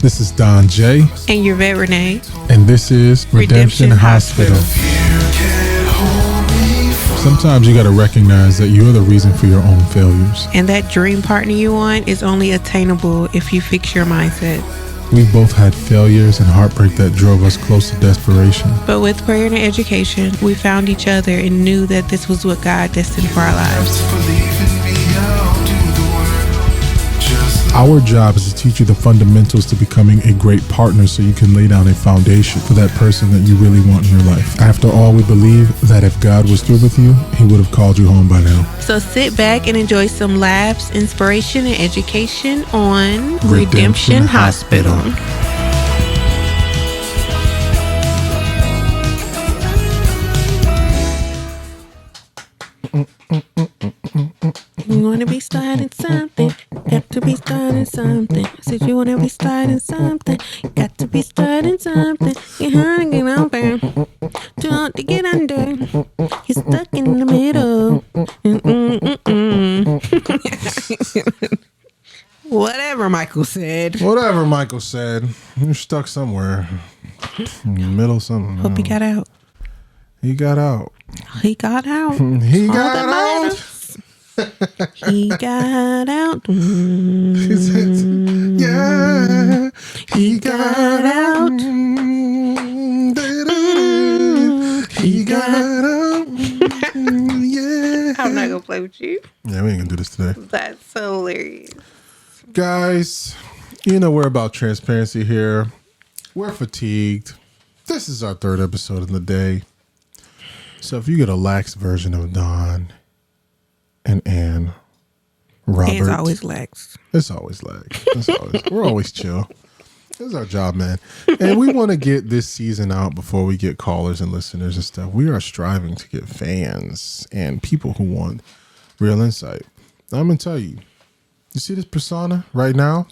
This is Don J. And your vet Renee. And this is Redemption Hospital. Sometimes you got to recognize that you're the reason for your own failures. And that dream partner you want is only attainable if you fix your mindset. We both had failures and heartbreak that drove us close to desperation. But with prayer and education, we found each other and knew that this was what God destined for our lives. Our job is to teach you the fundamentals to becoming a great partner so you can lay down a foundation for that person that you really want in your life. After all, we believe that if God was through with you, he would have called you home by now. So sit back and enjoy some laughs, inspiration, and education on Redemption Hospital. You wanna be starting something, got to be starting something. Said you wanna be starting something, got to be starting something. You're hard to get out there, too hard to get under. You're stuck in the middle. Whatever Michael said. Whatever Michael said. You're stuck somewhere. In the middle of something. Hope he got out. He got out. He got out. He got out. He got out. Yeah. He got out. He got out. Yeah. I'm not gonna play with you. Yeah, we ain't gonna do this today. That's hilarious. Guys, you know we're about transparency here. We're fatigued. This is our third episode in the day. So if you get a lax version of Don and Ann, Robert. It's always lax. It's always lax. We're always chill. This is our job, man. And we want to get this season out before we get callers and listeners and stuff. We are striving to get fans and people who want real insight. Now, I'm going to tell you, you see this persona right now?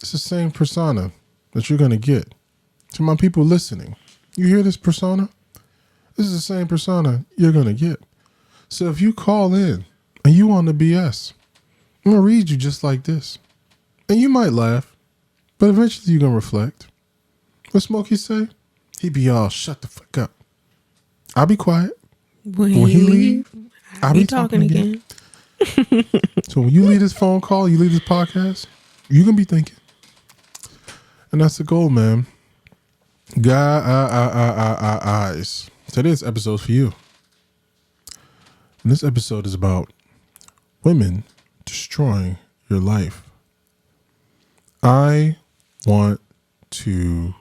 It's the same persona that you're going to get. To my people listening, you hear this persona? This is the same persona you're going to get. So if you call in and you want the BS, I'm going to read you just like this. And you might laugh, but eventually you're going to reflect. What Smokey say? He be all, shut the fuck up. I'll be quiet. When he leave, I'll be talking again. So when you leave this phone call, you leave this podcast, you're going to be thinking. And that's the goal, man. Guys. Today's episode for you. And this episode is about women destroying your life. I want to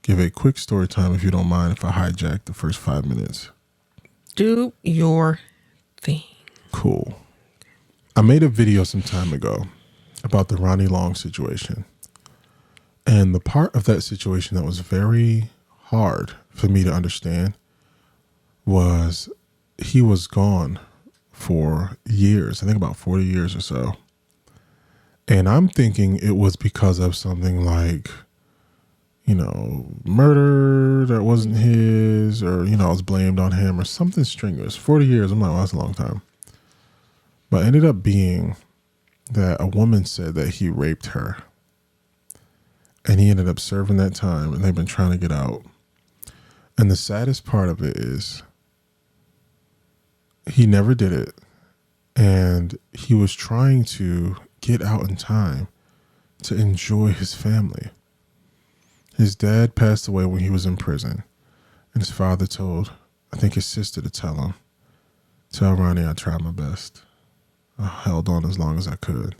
give a quick story time, if you don't mind, if I hijack the first 5 minutes. Do your thing. Cool. I made a video some time ago about the Ronnie Long situation. And the part of that situation that was very hard for me to understand was he was gone for years, I think about 40 years or so. And I'm thinking it was because of something like, murder that wasn't his, or, it was blamed on him or something strenuous. 40 years, I'm like, well, that's a long time. But it ended up being that a woman said that he raped her. And he ended up serving that time, and they've been trying to get out. And the saddest part of it is he never did it. And he was trying to get out in time to enjoy his family. His dad passed away when he was in prison. And his father told, I think his sister to tell Ronnie I tried my best. I held on as long as I could.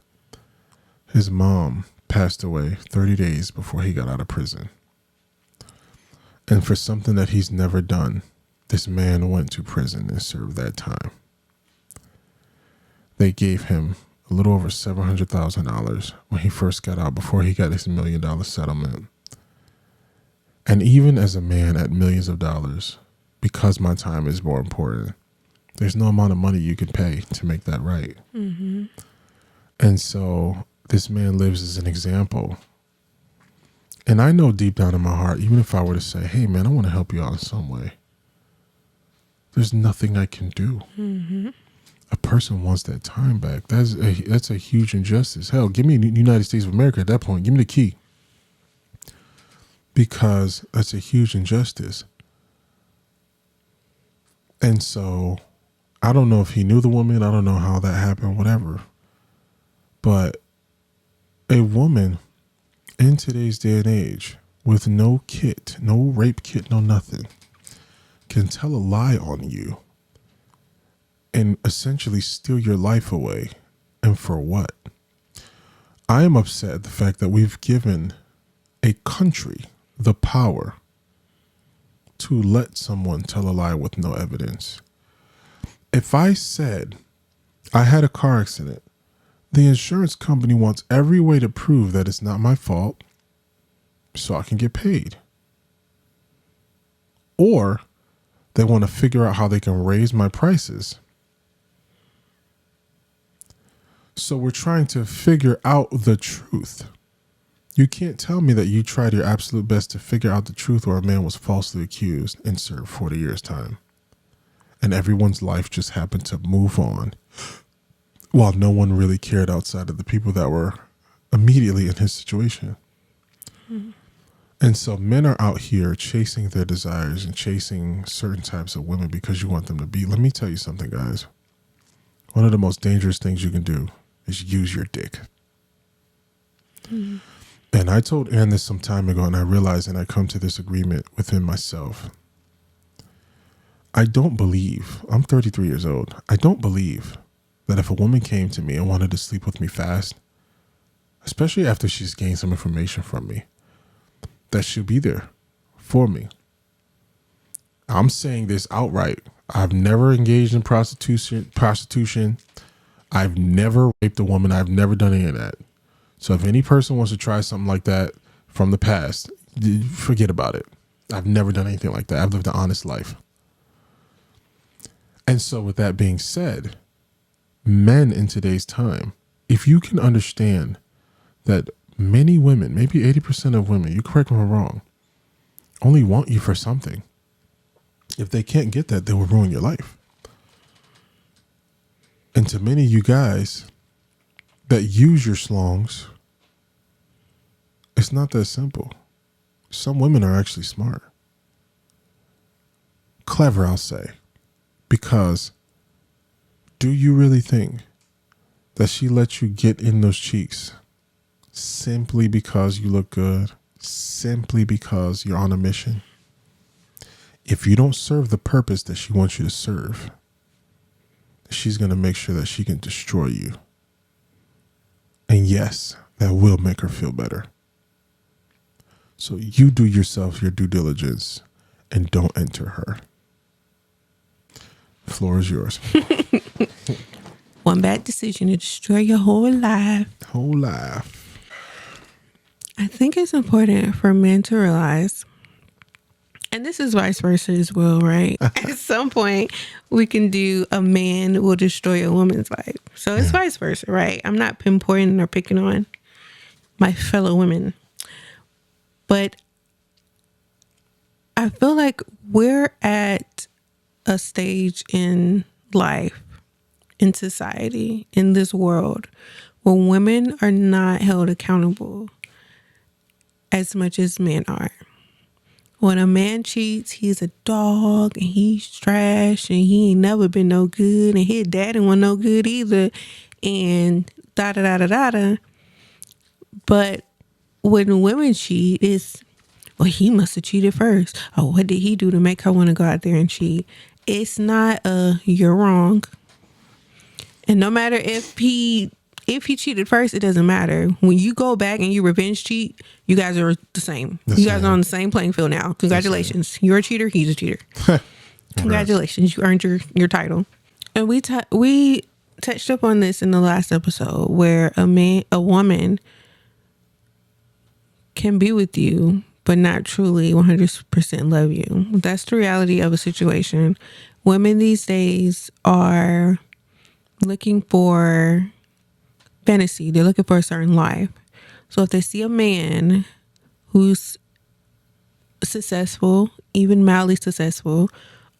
His mom passed away 30 days before he got out of prison. And for something that he's never done, this man went to prison and served that time. They gave him a little over $700,000 when he first got out, before he got his $1 million settlement. And even as a man at millions of dollars, because my time is more important, there's no amount of money you can pay to make that right. Mm-hmm. And so this man lives as an example. And I know deep down in my heart, even if I were to say, hey, man, I want to help you out in some way, there's nothing I can do. Mm-hmm. a person wants that time back. That's a huge injustice. Hell, give me the United States of America at that point. Give me the key. Because that's a huge injustice. And so I don't know if he knew the woman. I don't know how that happened, whatever. But a woman in today's day and age with no kit, no rape kit, no nothing, can tell a lie on you and essentially steal your life away. And for what? I am upset at the fact that we've given a country the power to let someone tell a lie with no evidence. If I said I had a car accident, the insurance company wants every way to prove that it's not my fault so I can get paid. Or they want to figure out how they can raise my prices. So we're trying to figure out the truth. You can't tell me that you tried your absolute best to figure out the truth or a man was falsely accused and served 40 years' time. And everyone's life just happened to move on while no one really cared outside of the people that were immediately in his situation. Mm-hmm. And so men are out here chasing their desires and chasing certain types of women because you want them to be. Let me tell you something, guys. One of the most dangerous things you can do is use your dick. Mm-hmm. And I told Ann this some time ago, and I realized, and I come to this agreement within myself. I don't believe, I'm 33 years old, I don't believe that if a woman came to me and wanted to sleep with me fast, especially after she's gained some information from me, that she'll be there for me. I'm saying this outright. I've never engaged in prostitution. I've never raped a woman. I've never done any of that. So if any person wants to try something like that from the past, forget about it. I've never done anything like that. I've lived an honest life. And so with that being said, men in today's time, if you can understand that many women, maybe 80% of women, you correct me if I'm wrong, only want you for something. If they can't get that, they will ruin your life. And to many of you guys that use your slongs, it's not that simple. Some women are actually smart. Clever, I'll say. Because do you really think that she let you get in those cheeks simply because you look good, simply because you're on a mission? If you don't serve the purpose that she wants you to serve, she's going to make sure that she can destroy you. And yes, that will make her feel better. So you do yourself your due diligence and don't enter her. The floor is yours. One bad decision to destroy your whole life. Whole life. I think it's important for men to realize, and this is vice versa as well, right? At some point, we can do a man will destroy a woman's life. So it's vice versa, right? I'm not pinpointing or picking on my fellow women. But I feel like we're at a stage in life, in society, in this world, where women are not held accountable as much as men are. When a man cheats, he's a dog and he's trash and he ain't never been no good and his daddy wasn't no good either and da-da-da-da-da-da. But when women cheat, it's, well, he must have cheated first. Oh, what did he do to make her want to go out there and cheat? It's not you're wrong. And no matter if he cheated first, it doesn't matter. When you go back and you revenge cheat, you guys are the same. You guys are on the same playing field now. Congratulations. You're a cheater. He's a cheater. Congratulations. You earned your title. And we touched up on this in the last episode where a woman can be with you, but not truly 100% love you. That's the reality of a situation. Women these days are looking for fantasy. They're looking for a certain life. So if they see a man who's successful, even mildly successful,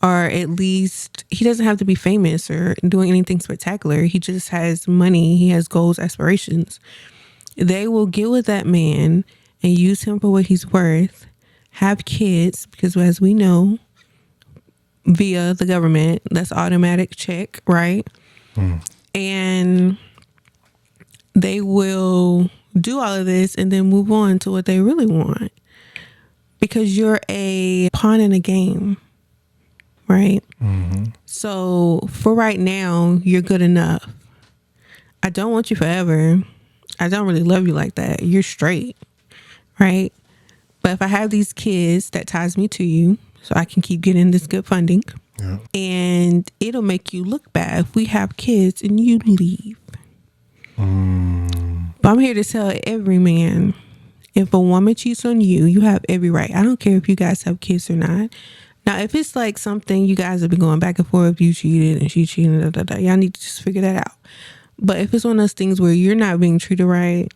or at least he doesn't have to be famous or doing anything spectacular. He just has money. He has goals, aspirations. They will get with that man and use him for what he's worth, have kids, because as we know, via the government, that's automatic check, right? And they will do all of this and then move on to what they really want, because you're a pawn in a game, right? So for right now, you're good enough. I don't want you forever. I don't really love you like that. You're straight, right? But if I have these kids, that ties me to you, so I can keep getting this good funding. Yeah. And it'll make you look bad if we have kids and you leave. But I'm here to tell every man, if a woman cheats on you, you have every right. I don't care if you guys have kids or not. Now, if it's like something you guys have been going back and forth, you cheated and she cheated, y'all need to just figure that out. But if it's one of those things where you're not being treated right,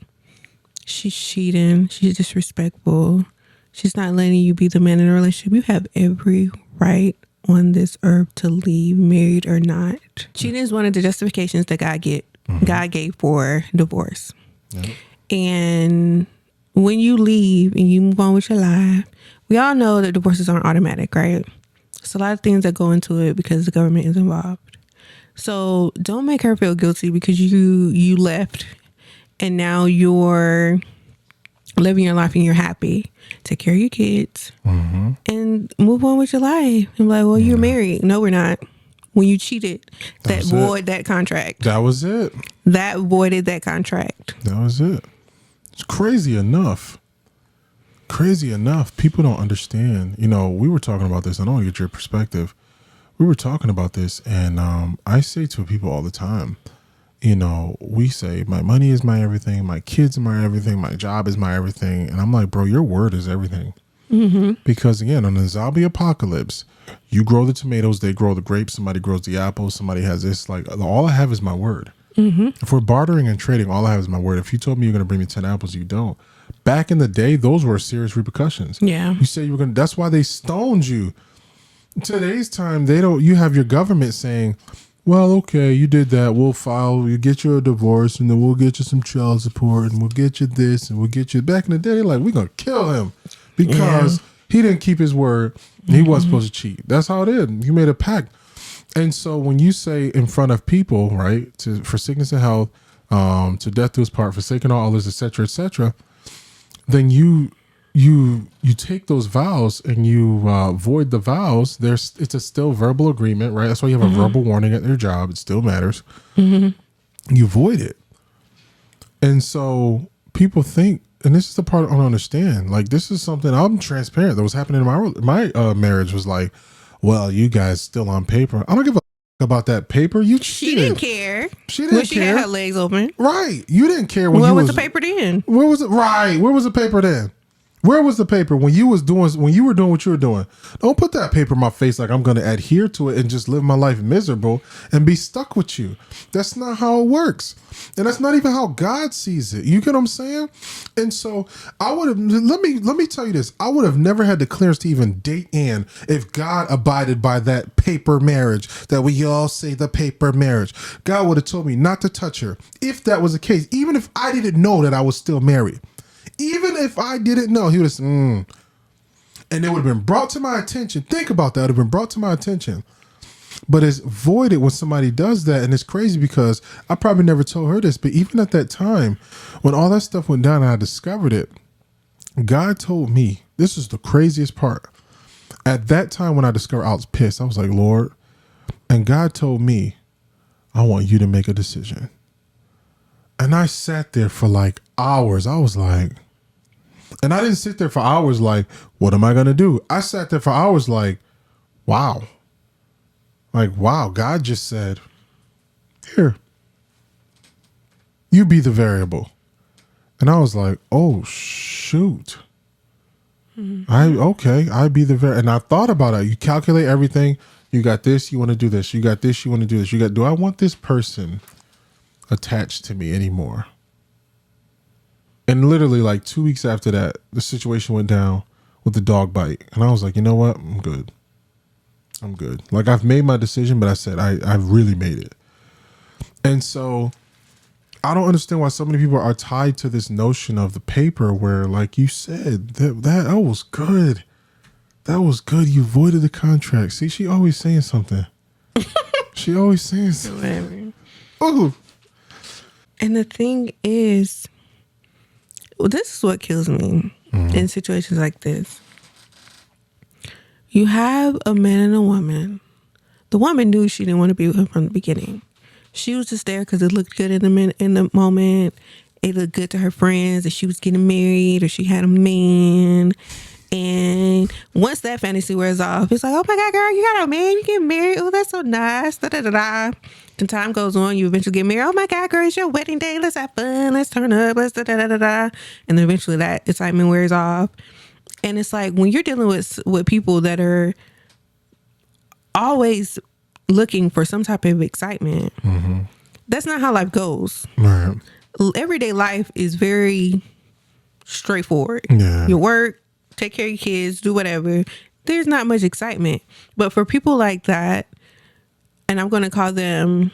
she's cheating, she's disrespectful, she's not letting you be the man in a relationship, you have every right on this earth to leave, married or not. Cheating is one of the justifications that God gave for divorce. And when you leave and you move on with your life, we all know that divorces aren't automatic, right? There's a lot of things that go into it because the government is involved. So don't make her feel guilty because you left and now you're living your life and you're happy. Take care of your kids and move on with your life. And like, well, you're married. No, we're not. When you cheated, that voided that contract. That was it. That voided that contract. That was it. It's crazy enough. Crazy enough. People don't understand. You know, we were talking about this. I don't want to get your perspective. We were talking about this, and I say to people all the time, you know, we say, my money is my everything, my kids are my everything, my job is my everything. And I'm like, bro, your word is everything. Because again, on the zombie apocalypse, you grow the tomatoes, they grow the grapes, somebody grows the apples, somebody has this. Like, all I have is my word. If we're bartering and trading, all I have is my word. If you told me you're going to bring me 10 apples, you don't. Back in the day, those were serious repercussions. Yeah. You say you were going to, that's why they stoned you. Today's time, they don't, you have your government saying, well, okay, you did that. We'll file, you get you a divorce, and then we'll get you some child support, and we'll get you this, and we'll get you. Back in the day, they're like, we're going to kill him because he didn't keep his word. And he wasn't supposed to cheat. That's how it is. You made a pact. And so when you say in front of people, right, for sickness and health, to death do us part, forsaking all others, etc., etc., then you take those vows and you void the vows. It's a still verbal agreement, right? That's why you have a verbal warning at your job. It still matters. You void it. And so people think, and this is the part I don't understand. Like, this is something I'm transparent that was happening in my marriage was like, well, you guys still on paper. I don't give a about that paper. She didn't care. She didn't when she care. had her legs open. Right. You didn't care when Where you was the paper then? Where was it? Right. Where was the paper then? Where was the paper when you were doing what you were doing? Don't put that paper in my face like I'm going to adhere to it and just live my life miserable and be stuck with you. That's not how it works. And that's not even how God sees it. You get what I'm saying? And so I would have, let me tell you this. I would have never had the clearance to even date Ann if God abided by that paper marriage that we all say, the paper marriage. God would have told me not to touch her if that was the case, even if I didn't know that I was still married. Even if I didn't know, he would have said, and it would have been brought to my attention. Think about that. It would have been brought to my attention. But it's voided when somebody does that. And it's crazy because I probably never told her this, but even at that time, when all that stuff went down and I discovered it, God told me, this is the craziest part. At that time when I discovered, I was pissed. I was like, Lord. And God told me, I want you to make a decision. And I sat there for like hours. I was like, and I didn't sit there for hours like, what am I going to do? I sat there for hours like, wow. Like, wow, God just said, here, you be the variable. And I was like, oh, shoot. I be the variable. And I thought about it. You calculate everything. You got this, you want to do this. You got this, you want to do this. Do I want this person attached to me anymore? And literally like 2 weeks after that, the situation went down with the dog bite. And I was like, you know what? I'm good. I'm good. Like, I've made my decision, but I said I've really made it. And so I don't understand why so many people are tied to this notion of the paper where, like you said, that was good. That was good. You voided the contract. See, she always saying something. She always saying something. Whatever. And the thing is, this is what kills me in situations like this. You have a man and a woman. The woman knew she didn't want to be with him from the beginning. She was just there because it looked good in the moment. It looked good to her friends that she was getting married or she had a man. And once that fantasy wears off, it's like, oh my God, girl, you got a man, you get married. Oh, that's so nice. Da, da, da, da. And time goes on, you eventually get married. Oh my God, girl, it's your wedding day. Let's have fun. Let's turn up. Let's da, da, da, da, da. And then eventually that excitement wears off. And it's like when you're dealing with people that are always looking for some type of excitement, that's not how life goes. Right. Everyday life is very straightforward. Yeah. You work, take care of your kids, do whatever. There's not much excitement. But for people like that, and I'm going to call them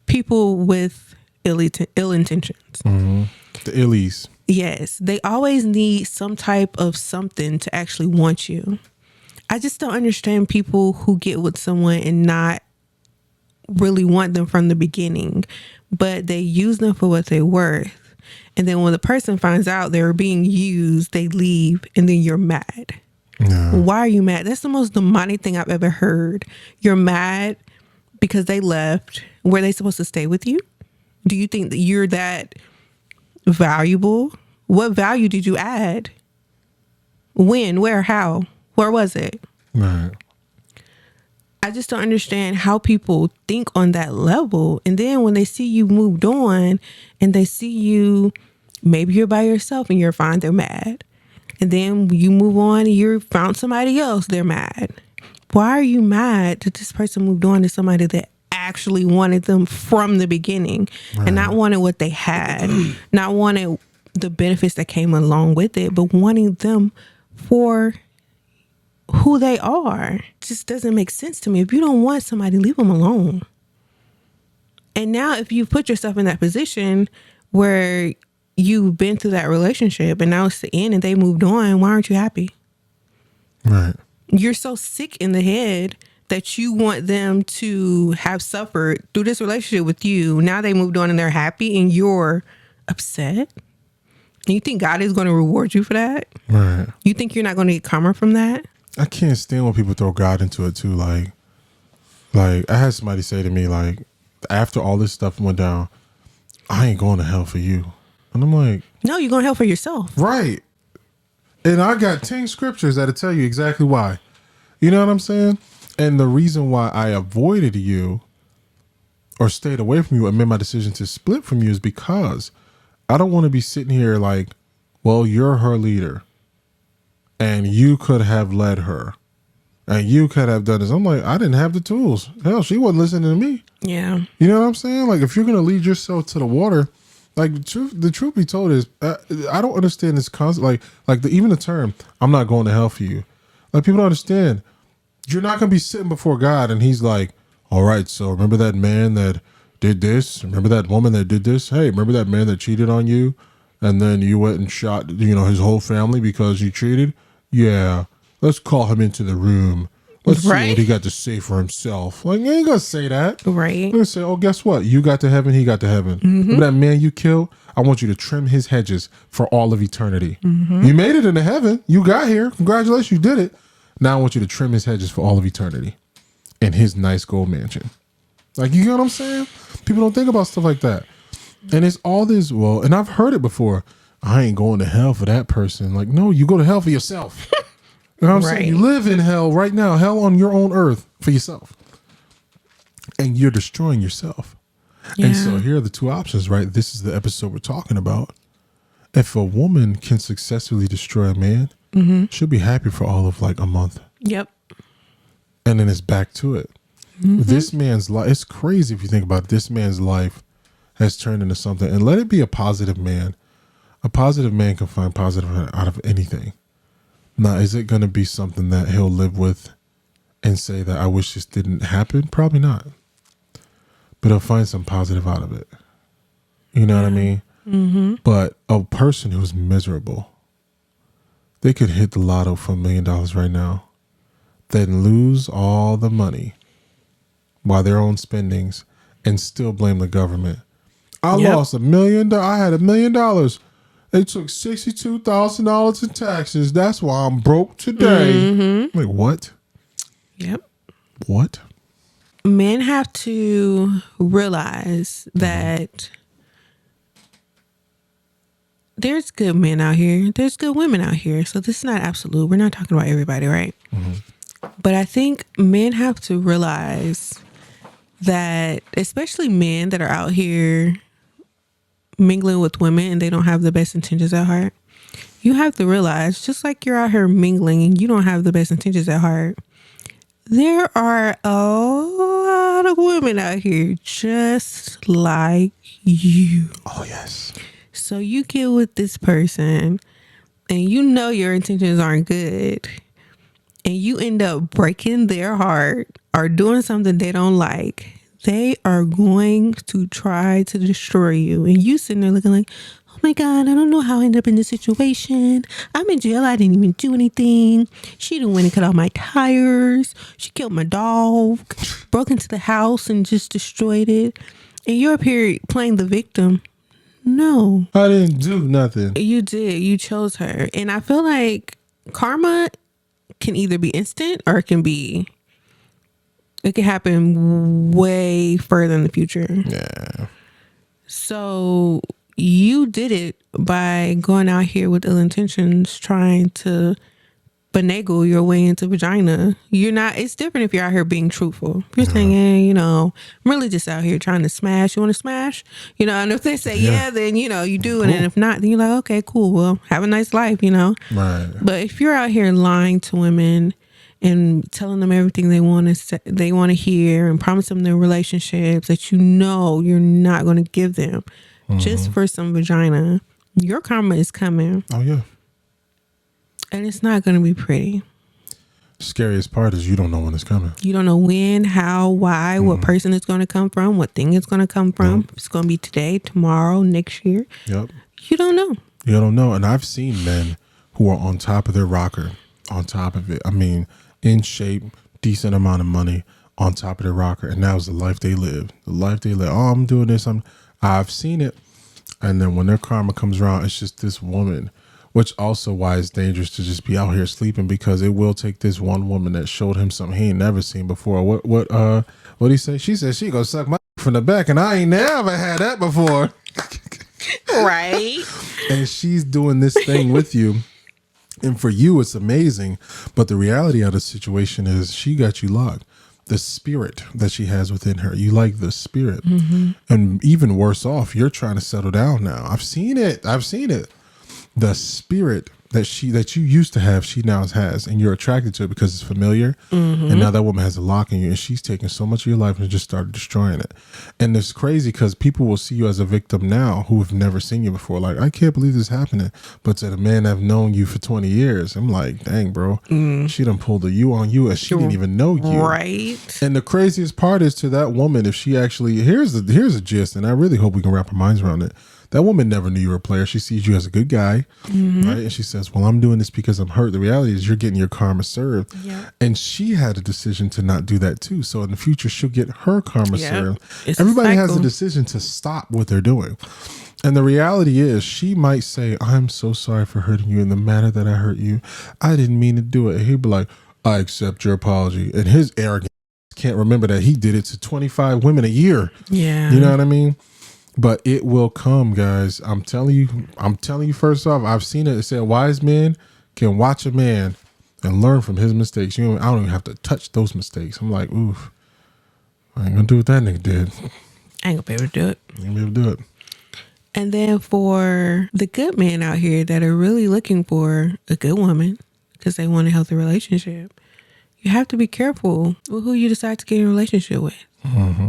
people with ill intentions. The illies. Yes, they always need some type of something to actually want you. I just don't understand people who get with someone and not really want them from the beginning, but they use them for what they're worth. And then when the person finds out they're being used, they leave and then you're mad. Yeah. Why are you mad? That's the most demonic thing I've ever heard. You're mad because they left. Were they supposed to stay with you? Do you think that you're that valuable? What value did you add? When, where, how? Where was it? Right. I just don't understand how people think on that level. And then when they see you moved on and they see you, maybe you're by yourself and you're fine, they're mad. And then you move on and you found somebody else, they're mad. Why are you mad that this person moved on to somebody that actually wanted them from the beginning and not wanted what they had, not wanted the benefits that came along with it, but wanting them for who they are? It just doesn't make sense to me. If you don't want somebody, leave them alone. And now if you put yourself in that position where you've been through that relationship and now it's the end and they moved on, why aren't you happy? Right. You're so sick in the head that you want them to have suffered through this relationship with you. Now they moved on and they're happy and you're upset. And you think God is going to reward you for that? Right. You think you're not going to get karma from that? I can't stand when people throw God into it too. Like I had somebody say to me, like, after all this stuff went down, I ain't going to hell for you. And I'm like, no, you're going to hell for yourself. Right. And I got 10 scriptures that'll tell you exactly why. You know what I'm saying? And the reason why I avoided you or stayed away from you and made my decision to split from you is because I don't want to be sitting here like, well, you're her leader and you could have led her and you could have done this. I'm like, I didn't have the tools. Hell, she wasn't listening to me. Yeah. You know what I'm saying? Like, if you're going to lead yourself to the water, like the truth be told is, I don't understand this concept. Even the term, I'm not going to hell for you. Like, people don't understand. You're not going to be sitting before God and he's like, all right, so remember that man that did this? Remember that woman that did this? Hey, remember that man that cheated on you? And then you went and shot, his whole family because you cheated? Yeah, let's call him into the room. Let's see what he got to say for himself. Like, you ain't going to say that. Right. You're going to say, oh, guess what? You got to heaven, he got to heaven. Remember that man you killed? I want you to trim his hedges for all of eternity. You made it into heaven. You got here. Congratulations, you did it. Now I want you to trim his hedges for all of eternity in his nice gold mansion. Like, you know what I'm saying? People don't think about stuff like that. And it's all this, well, and I've heard it before. I ain't going to hell for that person. Like, no, you go to hell for yourself. You know what I'm saying? You live in hell right now, hell on your own earth for yourself. And you're destroying yourself. Yeah. And so here are the two options, right? This is the episode we're talking about. If a woman can successfully destroy a man, she'll be happy for all of like a month. Yep. And then it's back to it. This man's life, it's crazy if you think about it. This man's life has turned into something. And let it be a positive man. A positive man can find positive out of anything. Now, is it going to be something that he'll live with and say that I wish this didn't happen? Probably not. But he'll find some positive out of it. You know what I mean? Mm-hmm. But a person who's miserable, they could hit the lotto for $1 million right now, then lose all the money by their own spendings and still blame the government. I lost $1 million. I had $1 million. They took $62,000 in taxes. That's why I'm broke today. Mm-hmm. Like, what? Yep. What? Men have to realize that there's good men out here. There's good women out here. So this is not absolute. We're not talking about everybody, right? But I think men have to realize that, especially men that are out here mingling with women and they don't have the best intentions at heart, you have to realize, just like you're out here mingling and you don't have the best intentions at heart, there are a lot of women out here just like you. Oh, yes. So you get with this person and you know your intentions aren't good, and you end up breaking their heart or doing something they don't like. They are going to try to destroy you. And you sitting there looking like, oh my God, I don't know how I ended up in this situation. I'm in jail. I didn't even do anything. She didn't went and cut off my tires. She killed my dog, broke into the house and just destroyed it. And you're up here playing the victim. No. I didn't do nothing. You did. You chose her. And I feel like karma can either be instant or it can happen way further in the future. Yeah. So you did it by going out here with ill intentions, trying to finagle your way into vagina. It's different if you're out here being truthful. If you're saying, hey, I'm really just out here trying to smash. You want to smash? And if they say, then, you do. And then if not, then you're like, okay, cool. Well, have a nice life, Right. But if you're out here lying to women and telling them everything they want to hear and promise them their relationships that you're not going to give them just for some vagina, your karma is coming. Oh, yeah. And it's not going to be pretty. The scariest part is you don't know when it's coming. You don't know when, how, why, what person it's going to come from, what thing it's going to come from. It's going to be today, tomorrow, next year. Yep. You don't know. You don't know. And I've seen men who are on top of their rocker, on top of it. I mean, in shape, decent amount of money, on top of their rocker. And that was the life they lived. The life they lived. Oh, I'm doing this. I've seen it. And then when their karma comes around, it's just this woman. Which also why it's dangerous to just be out here sleeping, because it will take this one woman that showed him something he ain't never seen before. What he say? She said she gonna suck my from the back, and I ain't never had that before. Right. And she's doing this thing with you. And for you, it's amazing. But the reality of the situation is she got you locked. The spirit that she has within her. You like the spirit. And even worse off, you're trying to settle down now. I've seen it. The spirit that you used to have, she now has, and you're attracted to it because it's familiar. And now that woman has a lock on you, and she's taking so much of your life and just started destroying it. And it's crazy because people will see you as a victim now who have never seen you before. Like, I can't believe this is happening. But to the man that have known you for 20 years, I'm like, dang, bro, she done pulled a you on you and she didn't even know you. Right. And the craziest part is to that woman, if she actually, here's a gist, and I really hope we can wrap our minds around it. That woman never knew you were a player. She sees you as a good guy, right? And she says, well, I'm doing this because I'm hurt. The reality is you're getting your karma served. Yeah. And she had a decision to not do that too. So in the future, she'll get her karma served. Everybody has a decision to stop what they're doing. And the reality is she might say, I'm so sorry for hurting you in the manner that I hurt you. I didn't mean to do it. And he'd be like, I accept your apology. And his arrogance can't remember that he did it to 25 women a year. Yeah. You know what I mean? But it will come, guys. I'm telling you first off, I've seen it. It said wise men can watch a man and learn from his mistakes. I don't even have to touch those mistakes. I'm like, oof, I ain't gonna do what that nigga did. I ain't gonna be able to do it. I ain't gonna be able to do it. And then for the good men out here that are really looking for a good woman because they want a healthy relationship, you have to be careful with who you decide to get in a relationship with.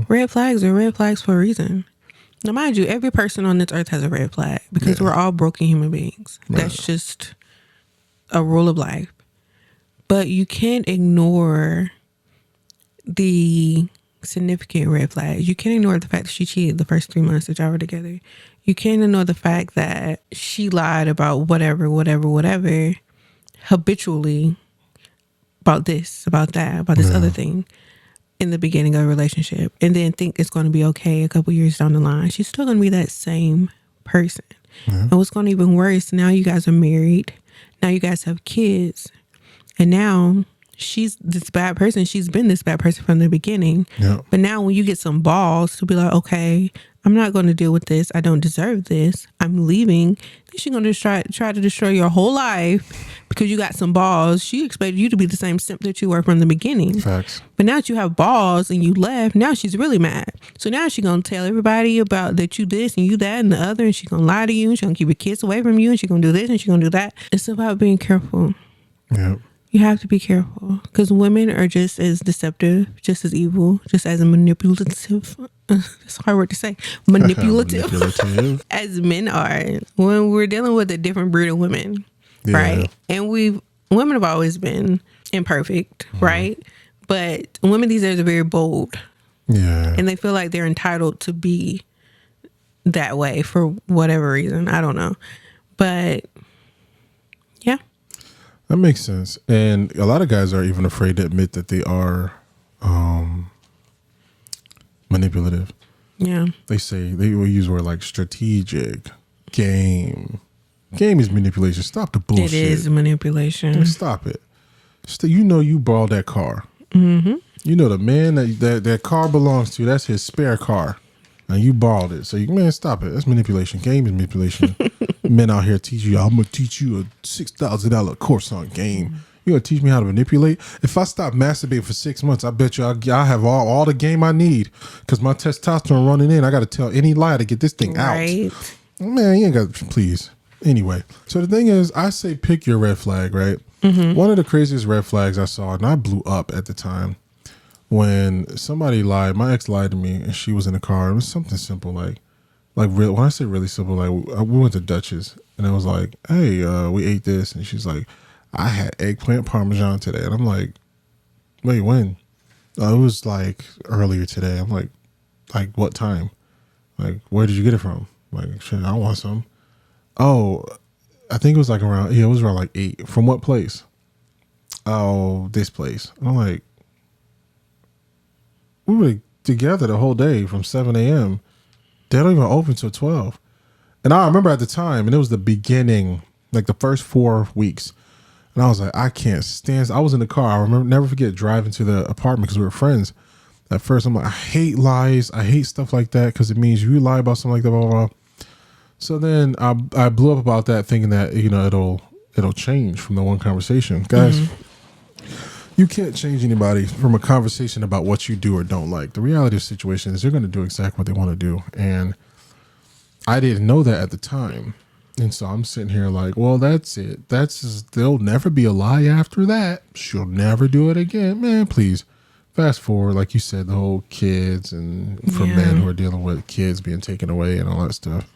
Red flags are red flags for a reason. Now, mind you, every person on this earth has a red flag because we're all broken human beings. Right. That's just a rule of life. But you can't ignore the significant red flags. You can't ignore the fact that she cheated the first 3 months that y'all were together. You can't ignore the fact that she lied about whatever, habitually, about this, about that, about this other thing in the beginning of a relationship, and then think it's going to be okay a couple years down the line. She's still going to be that same person. And what's going to be even worse, now you guys are married. Now you guys have kids. And now she's this bad person. She's been this bad person from the beginning. Yeah. But now when you get some balls to be like, okay, I'm not going to deal with this. I don't deserve this. I'm leaving. Then she's going to try to destroy your whole life because you got some balls. She expected you to be the same simp that you were from the beginning. Facts. But now that you have balls and you left, now she's really mad. So now she's going to tell everybody about that you this and you that and the other, and she's going to lie to you, and she's going to keep your kids away from you, and she's going to do this and she's going to do that. It's about being careful. Yeah. You have to be careful because women are just as deceptive, just as evil, just as manipulative. It's a hard word to say. Manipulative. As men are when we're dealing with a different breed of women, right? And women have always been imperfect, right? But women these days are very bold. Yeah. And they feel like they're entitled to be that way for whatever reason. I don't know. But yeah. That makes sense. And a lot of guys are even afraid to admit that they are manipulative. Yeah. They will use word like strategic, game. Game is manipulation. Stop the bullshit. It is manipulation. Stop it. You know you borrowed that car. Mm-hmm. You know the man that car belongs to, that's his spare car. And you borrowed it. So, stop it. That's manipulation. Game is manipulation. Men out here teach you, I'm going to teach you a $6,000 course on game. You're going to teach me how to manipulate? If I stop masturbating for 6 months, I bet you I have all the game I need because my testosterone running in. I got to tell any lie to get this thing out. Man, you ain't got to, please. Anyway, so the thing is, I say pick your red flag, right? Mm-hmm. One of the craziest red flags I saw, and I blew up at the time, when somebody lied, my ex lied to me, and she was in the car. It was something simple, like real. When I say really simple, like we went to Dutch's, and it was like, hey, we ate this, and she's like, I had eggplant parmesan today, and I'm like, wait, when? It was like earlier today. I'm like what time? Like, where did you get it from? Like, shit, I want some. Oh, I think it was like around. Yeah, it was around like 8. From what place? Oh, this place. And I'm like, we were together the whole day from 7 a.m. They don't even open till 12. And I remember at the time, and it was the beginning, like the first 4 weeks. And I was like, I can't stand. I was in the car. I remember, never forget driving to the apartment because we were friends. At first, I'm like, I hate lies. I hate stuff like that because it means you lie about something like that, blah, blah, blah. So then I blew up about that, thinking that, it'll change from the one conversation. Guys, you can't change anybody from a conversation about what you do or don't like. The reality of the situation is they're going to do exactly what they want to do. And I didn't know that at the time. And so I'm sitting here like, well, that's it. There'll never be a lie after that. She'll never do it again. Man, please. Fast forward, like you said, the whole kids and for men who are dealing with kids being taken away and all that stuff.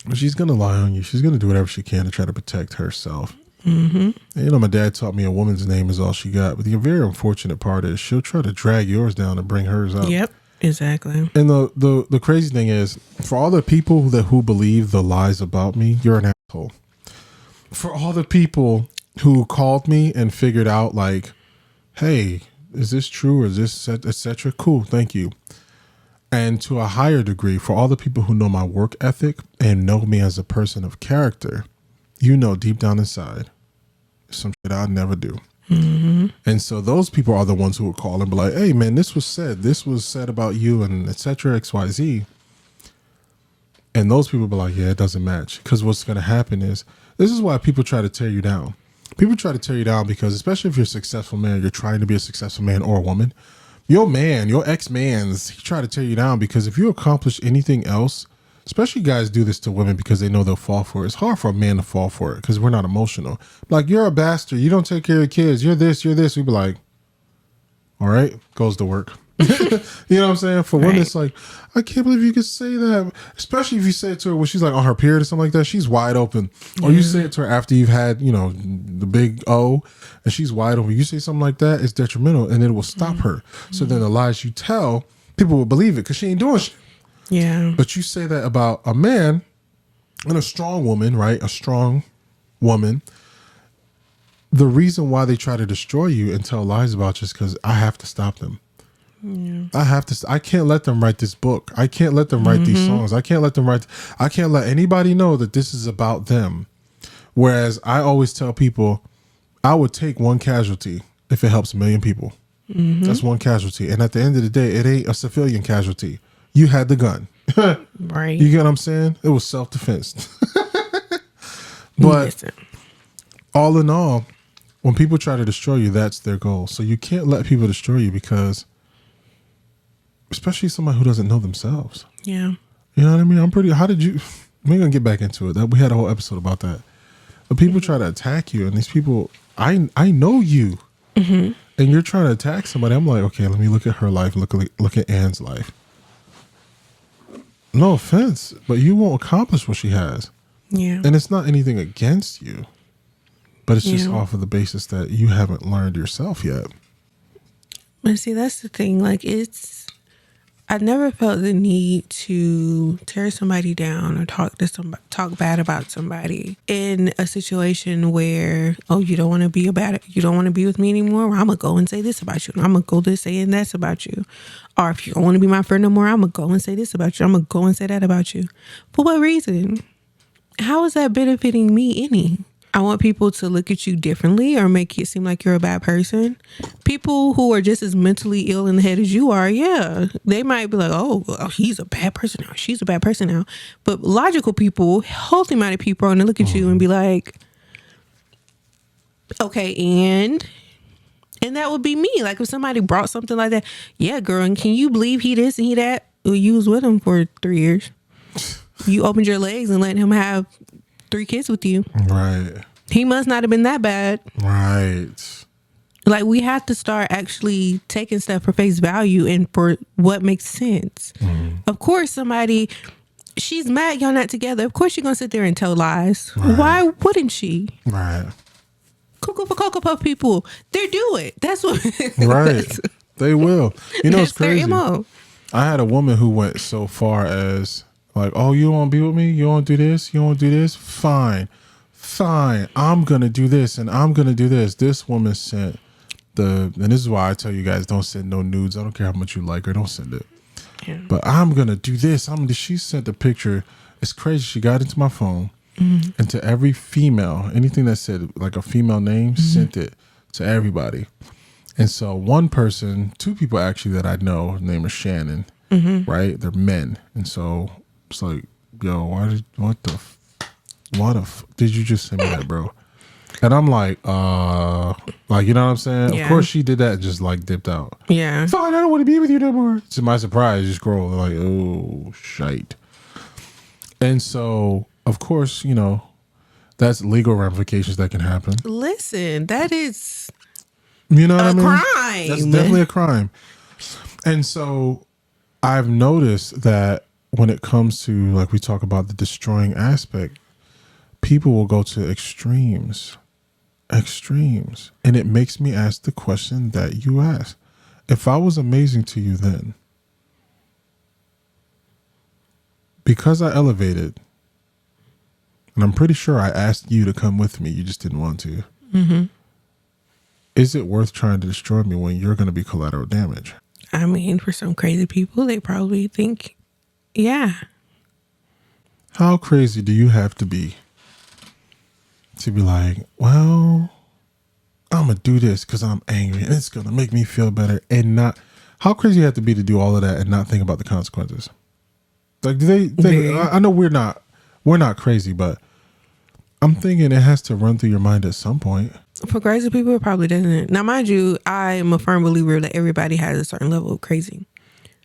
But she's going to lie on you. She's going to do whatever she can to try to protect herself. Mm-hmm. And, my dad taught me a woman's name is all she got. But the very unfortunate part is she'll try to drag yours down and bring hers up. Yep, exactly. And the crazy thing is, for all the people who believe the lies about me, you're an asshole. For all the people who called me and figured out like, hey, is this true or is this etc.? Cool, thank you. And to a higher degree, for all the people who know my work ethic and know me as a person of character, deep down inside, some shit I'd never do. Mm-hmm. And so those people are the ones who would call and be like, hey, man, this was said about you and etc. XYZ. And those people be like, yeah, it doesn't match. Because what's going to happen is, this is why people try to tear you down. People try to tear you down because, especially if you're a successful man, you're trying to be a successful man or a woman, your ex-man's, he tried to tear you down because if you accomplish anything else, especially guys do this to women because they know they'll fall for it. It's hard for a man to fall for it because we're not emotional. Like, you're a bastard. You don't take care of your kids. You're this. We'd be like, all right, goes to work. You know what I'm saying? For women, Right. it's like, I can't believe you could say that. Especially if you say it to her when she's like on her period or something like that. She's wide open. Or you say it to her after you've had, the big O, and she's wide open. You say something like that, it's detrimental, and it will stop her. So then the lies you tell, people will believe it because she ain't doing shit. Yeah. But you say that about a man and a strong woman, right? A strong woman. The reason why they try to destroy you and tell lies about you is because I have to stop them. Yeah. I can't let them write this book. I can't let them write these songs. I can't let anybody know that this is about them. Whereas I always tell people, I would take one casualty if it helps a million people. That's one casualty. And at the end of the day, it ain't a civilian casualty. You had the gun. Right. You get what I'm saying? It was self-defense. But Listen. all in all, when people try to destroy you, that's their goal. So you can't let people destroy you because, especially somebody who doesn't know themselves. Yeah. You know what I mean? We're going to get back into it. We had a whole episode about that. But people try to attack you, and these people, I know you. And you're trying to attack somebody. I'm like, okay, let me look at her life, look at Anne's life. No offense, but you won't accomplish what she has. Yeah. And it's not anything against you, but it's just Yeah. off of the basis that you haven't learned yourself yet. But see, that's the thing. Like, I never felt the need to tear somebody down or talk bad about somebody in a situation where, oh, you don't want to be with me anymore. Well, I'm gonna go and say this about you, and I'm gonna go this saying that's about you. Or if you don't want to be my friend no more, I'm gonna go and say this about you. I'm gonna go and say that about you. For what reason? How is that benefiting me any? I want people to look at you differently or make it seem like you're a bad person. People who are just as mentally ill in the head as you are, yeah, they might be like, oh, well, he's a bad person now. She's a bad person now. But logical people, healthy-minded people are going to look at you and be like, okay, and that would be me. Like if somebody brought something like that, yeah, girl, and can you believe he this and he that? Well, you was with him for 3 years. You opened your legs and let him have 3 kids with you. Right. He must not have been that bad. Right. Like we have to start actually taking stuff for face value and for what makes sense. Of course, she's mad y'all not together. Of course, she's gonna sit there and tell lies. Right. Why wouldn't she? Right. Cuckoo for Cocoa Puff people, they do it. That's what. Right. They will. You know, it's That's their crazy. MO. I had a woman who went so far as like, oh, you don't want to be with me? You don't want to do this? You don't want to do this? Fine. I'm going to do this and I'm going to do this. This woman sent and this is why I tell you guys, don't send no nudes. I don't care how much you like her. Don't send it. Yeah. But I'm going to do this. She sent a picture. It's crazy. She got into my phone and to every female, anything that said like a female name, sent it to everybody. And so two people actually that I know, her name is Shannon, right? They're men. And so it's like, yo, what did you just send me that, bro? And I'm like, you know what I'm saying? Yeah. Of course she did that and just like dipped out. Yeah. Fine, I don't want to be with you no more. To my surprise, you scroll like, oh, shite. And so, of course, that's legal ramifications that can happen. Listen, that is You know what I mean? crime. That's definitely a crime. And so I've noticed that when it comes to, like we talk about the destroying aspect, people will go to extremes. And it makes me ask the question that you asked. If I was amazing to you then, because I elevated, and I'm pretty sure I asked you to come with me, you just didn't want to. Is it worth trying to destroy me when you're going to be collateral damage? I mean, for some crazy people, they probably think, yeah. How crazy do you have to be like, well, I'm going to do this because I'm angry and it's going to make me feel better, and not, how crazy you have to be to do all of that and not think about the consequences? Like, do they think, I know we're not crazy, but I'm thinking it has to run through your mind at some point. For crazy people, it probably doesn't. Now, mind you, I am a firm believer that everybody has a certain level of crazy.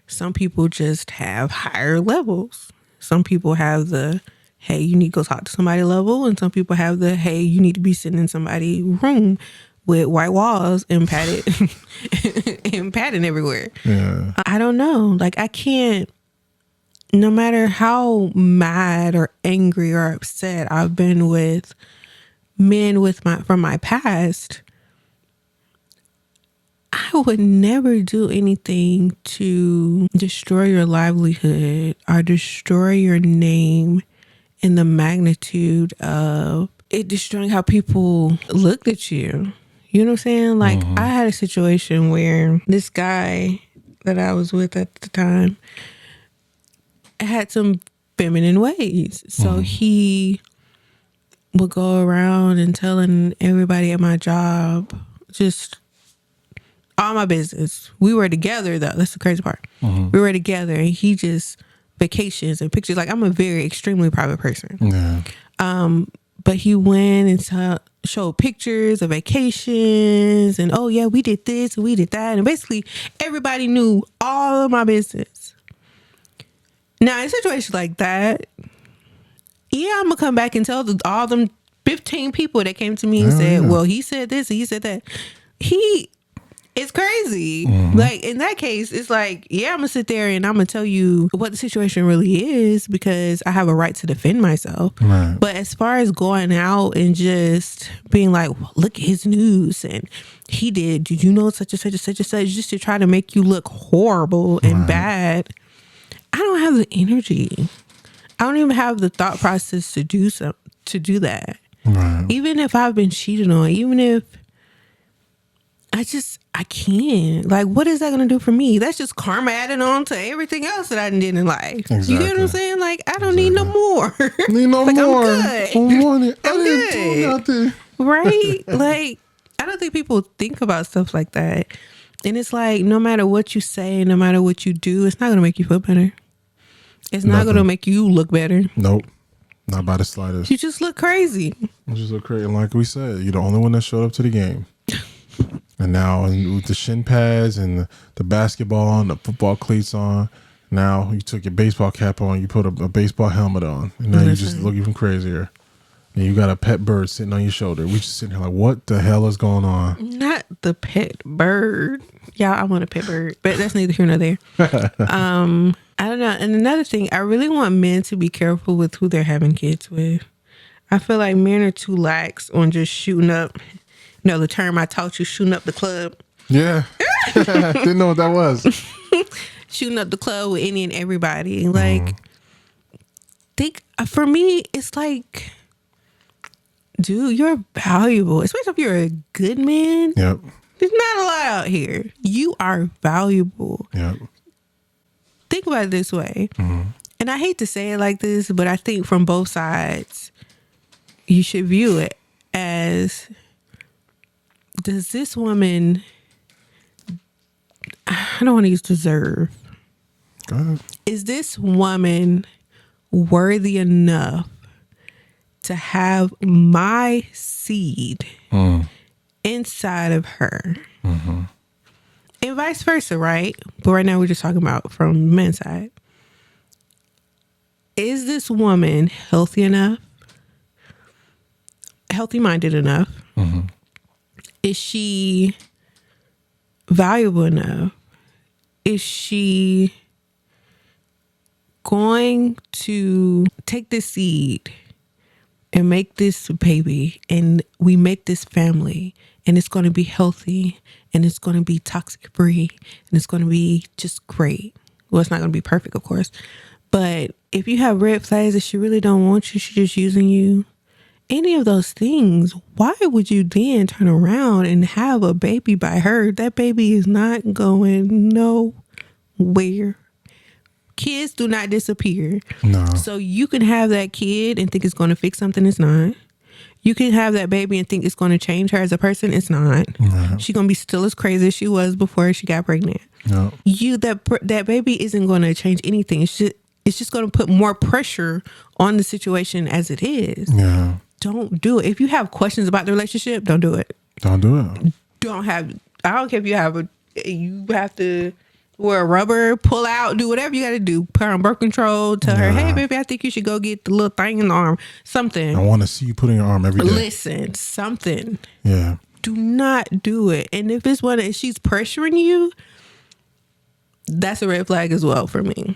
Some people just have higher levels. Some people have the, hey, you need to go talk to somebody level. And some people have the, hey, you need to be sitting in somebody's room with white walls and padded and padding everywhere. Yeah. I don't know. Like, I can't, no matter how mad or angry or upset I've been with men from my past, I would never do anything to destroy your livelihood or destroy your name in the magnitude of it destroying how people looked at you. You know what I'm saying? Like, I had a situation where this guy that I was with at the time had some feminine ways. So he would go around and telling everybody at my job just all my business. We were together though. That's the crazy part. We were together and he just vacations and pictures. Like, I'm a very extremely private person. Yeah. But he went and showed pictures of vacations and, oh yeah, we did this and we did that. And basically everybody knew all of my business. Now, in a situation like that, yeah, I'm going to come back and tell all them 15 people that came to me and said, well, he said this, he said that. It's crazy. Like, in that case, it's like, yeah, I'm going to sit there and I'm going to tell you what the situation really is because I have a right to defend myself. Right. But as far as going out and just being like, well, look at his news and did you know such and such and such and such, just to try to make you look horrible and bad, I don't have the energy. I don't even have the thought process to do that. Right. Even if I've been cheated on, even if I can't. Like, what is that going to do for me? That's just karma added on to everything else that I did in life. Exactly. You get what I'm saying? Like, I don't need no more. Need no like, more. I'm good. I didn't do nothing. Right? Like, I don't think people think about stuff like that. And it's like, no matter what you say, no matter what you do, it's not going to make you feel better. It's not going to make you look better. Nope. Not by the slightest. You just look crazy. You just look crazy. And like we said, you're the only one that showed up to the game. And now with the shin pads and the basketball and the football cleats on, now you took your baseball cap on, you put a baseball helmet on, and now you just look even crazier. And you got a pet bird sitting on your shoulder. We just sitting here like, what the hell is going on? Not the pet bird. Yeah, I want a pet bird, but that's neither here nor there. I don't know. And another thing, I really want men to be careful with who they're having kids with. I feel like men are too lax on just shooting up. You know, the term I taught you, shooting up the club. Yeah. Didn't know what that was. Shooting up the club with any and everybody. Like, for me, it's like, dude, you're valuable. Especially if you're a good man. Yep. There's not a lot out here. You are valuable. Yep. Think about it this way. And I hate to say it like this, but I think from both sides, you should view it as, does this woman, I don't want to use deserve. Go ahead. Is this woman worthy enough to have my seed inside of her? And vice versa, right? But right now we're just talking about from the men's side. Is this woman healthy enough? Healthy-minded enough? Is she valuable enough? Is she going to take this seed and make this baby, and we make this family, and it's going to be healthy, and it's going to be toxic free, and it's going to be just great? Well, it's not going to be perfect, of course, but if you have red flags that she really don't want you, she's just using you, any of those things, why would you then turn around and have a baby by her? That baby is not going nowhere. Kids do not disappear. No. So you can have that kid and think it's going to fix something. It's not. You can have that baby and think it's going to change her as a person. It's not. Right. She's going to be still as crazy as she was before she got pregnant. No. That baby isn't going to change anything. It's just going to put more pressure on the situation as it is. Yeah. Don't do it. If you have questions about the relationship, don't do it. Don't do it. I don't care if you have to wear a rubber, pull out, do whatever you got to do. Put her on birth control. Tell her, hey, baby, I think you should go get the little thing in the arm. Something. I want to see you putting your arm every day. Listen, something. Yeah. Do not do it. And if it's one that she's pressuring you, that's a red flag as well for me.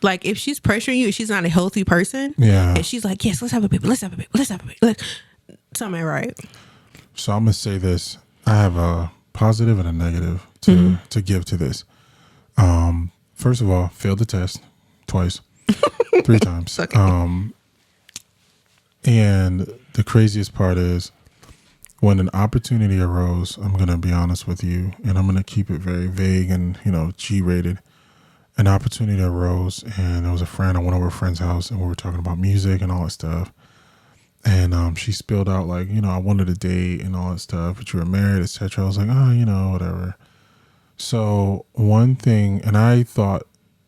Like, if she's pressuring you, she's not a healthy person. Yeah. And she's like, yes, let's have a baby. Let's have a baby. Let's have a baby. Something ain't right. So I'm going to say this. I have a positive and a negative to give to this. First of all, failed the test twice, 3 times. Okay. And the craziest part is when an opportunity arose, I'm going to be honest with you, and I'm going to keep it very vague and, G-rated. An opportunity arose, and there was a friend. I went over a friend's house, and we were talking about music and all that stuff. And she spilled out like, I wanted a date and all that stuff, but you were married, etc. I was like, whatever. So one thing, and I thought,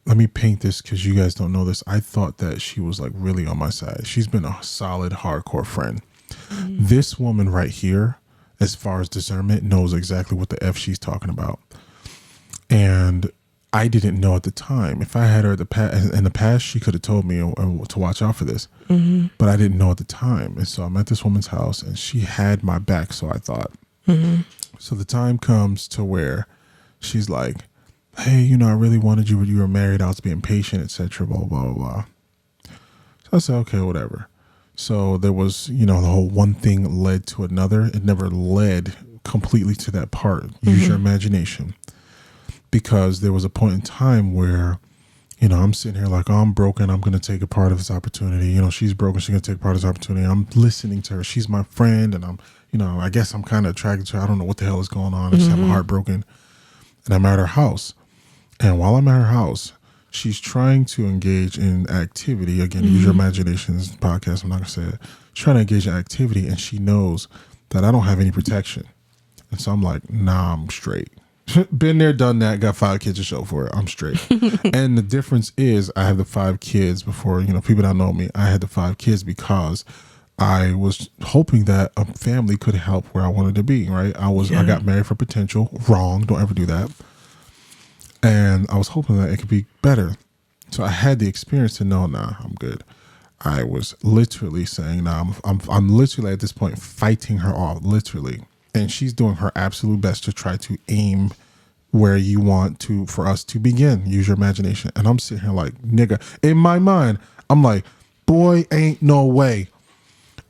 let me paint this because you guys don't know this. I thought that she was like really on my side. She's been a solid, hardcore friend. Mm-hmm. This woman right here, as far as discernment, knows exactly what the F she's talking about. And I didn't know at the time. If I had her in the past, she could have told me to watch out for this. Mm-hmm. But I didn't know at the time. And so I'm at this woman's house, and she had my back, so I thought. Mm-hmm. So the time comes to where she's like, hey, I really wanted you when you were married. I was being patient, etc., blah, blah, blah, blah. So I said, okay, whatever. So there was, the whole one thing led to another. It never led completely to that part. Use your imagination. Because there was a point in time where, I'm sitting here like, I'm broken. I'm going to take a part of this opportunity. She's broken. She's going to take part of this opportunity. I'm listening to her. She's my friend. And I'm, I guess I'm kind of attracted to her. I don't know what the hell is going on. I just have my heart broken. And I'm at her house. And while I'm at her house, she's trying to engage in activity. Again, use your imagination. This is a podcast. I'm not going to say it. She's trying to engage in activity. And she knows that I don't have any protection. And so I'm like, nah, I'm straight. Been there, done that, got 5 kids to show for it. I'm straight. And the difference is I have the 5 kids before, people that know me, I had the 5 kids because I was hoping that a family could help where I wanted to be, right? I got married for potential. Wrong. Don't ever do that. And I was hoping that it could be better. So I had the experience to know, nah, I'm good. I was literally saying, nah, I'm literally at this point fighting her off, literally. And she's doing her absolute best to try to aim where you want for us to begin. Use your imagination. And I'm sitting here like, nigga, in my mind, I'm like, boy, ain't no way.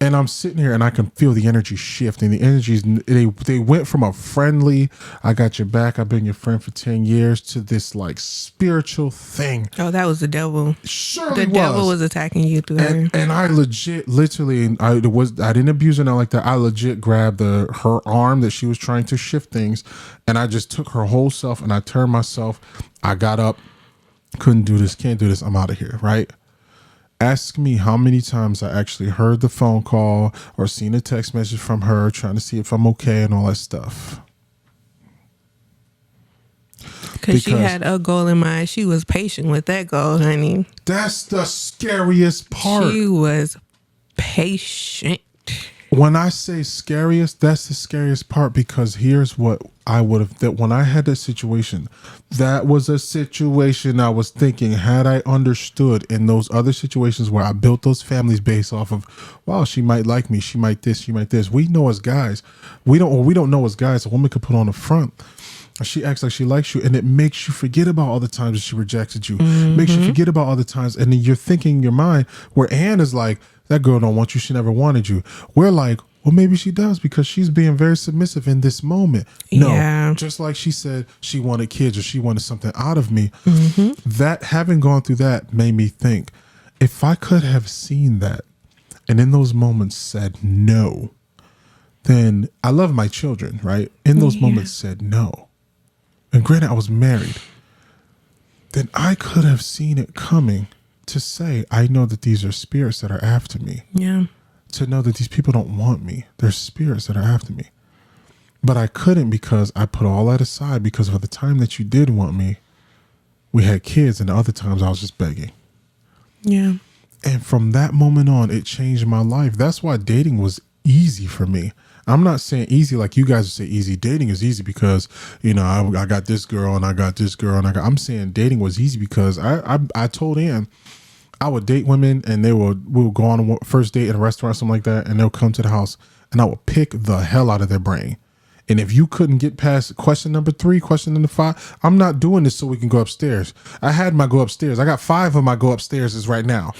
And I'm sitting here and I can feel the energy shifting. The energies, they went from a friendly, I got your back, I've been your friend for 10 years, to this like spiritual thing. Oh, that was the devil. Surely the devil was attacking you through her. And I literally, I didn't abuse her, not like that. I legit grabbed her arm that she was trying to shift things, and I just took her whole self and I turned myself. I got up, couldn't do this, can't do this, I'm out of here, right? Ask me how many times I actually heard the phone call or seen a text message from her trying to see if I'm okay and all that stuff. Because she had a goal in mind. She was patient with that goal, honey. That's the scariest part. She was patient. When I say scariest, that's the scariest part, because here's what I would have, that when I had that situation, that was a situation I was thinking, had I understood in those other situations where I built those families based off of, wow, she might like me, she might this, she might this. We know as guys, we don't know as guys, a woman could put on a front. She acts like she likes you, and it makes you forget about all the times that she rejected you. Makes you forget about all the times, and then you're thinking in your mind, where Ann is like, that girl don't want you, she never wanted you. We're like, well, maybe she does, because she's being very submissive in this moment. No, just like she said she wanted kids or she wanted something out of me. That, having gone through that, made me think, if I could have seen that and in those moments said no, then I love my children, right? In those moments said no. And granted, I was married. Then I could have seen it coming to say, I know that these are spirits that are after me. Yeah. To know that these people don't want me. They're spirits that are after me. But I couldn't, because I put all that aside, because of the time that you did want me, we had kids, and the other times I was just begging. Yeah. And from that moment on, it changed my life. That's why dating was easy for me. I'm not saying easy like you guys would say easy. Dating is easy because, I got this girl and I got this girl and I'm saying dating was easy because I told Ann, I would date women and we'll go on a first date at a restaurant or something like that, and they'll come to the house and I will pick the hell out of their brain. And if you couldn't get past question number 3, question number 5, I'm not doing this so we can go upstairs. I had my go upstairs. I got 5 of my go upstairs is right now.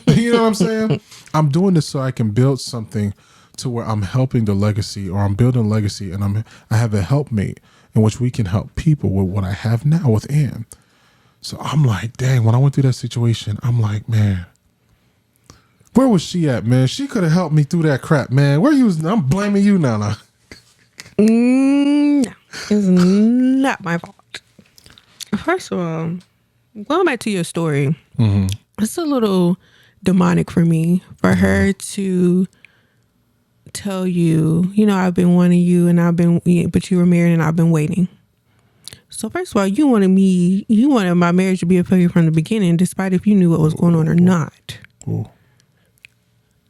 You know what I'm saying? I'm doing this so I can build something to where I'm helping the legacy, or I'm building a legacy, and I have a helpmate in which we can help people with what I have now with Ann. So I'm like, dang, when I went through that situation, I'm like, man, where was she at, man? She could have helped me through that crap, man. Where you was? I'm blaming you now. No, it's not my fault. First of all, going back to your story, it's a little demonic for me for her to tell you, I've been wanting you, but you were married and I've been waiting. So first of all, you wanted my marriage to be a failure from the beginning, despite if you knew what was going on or not.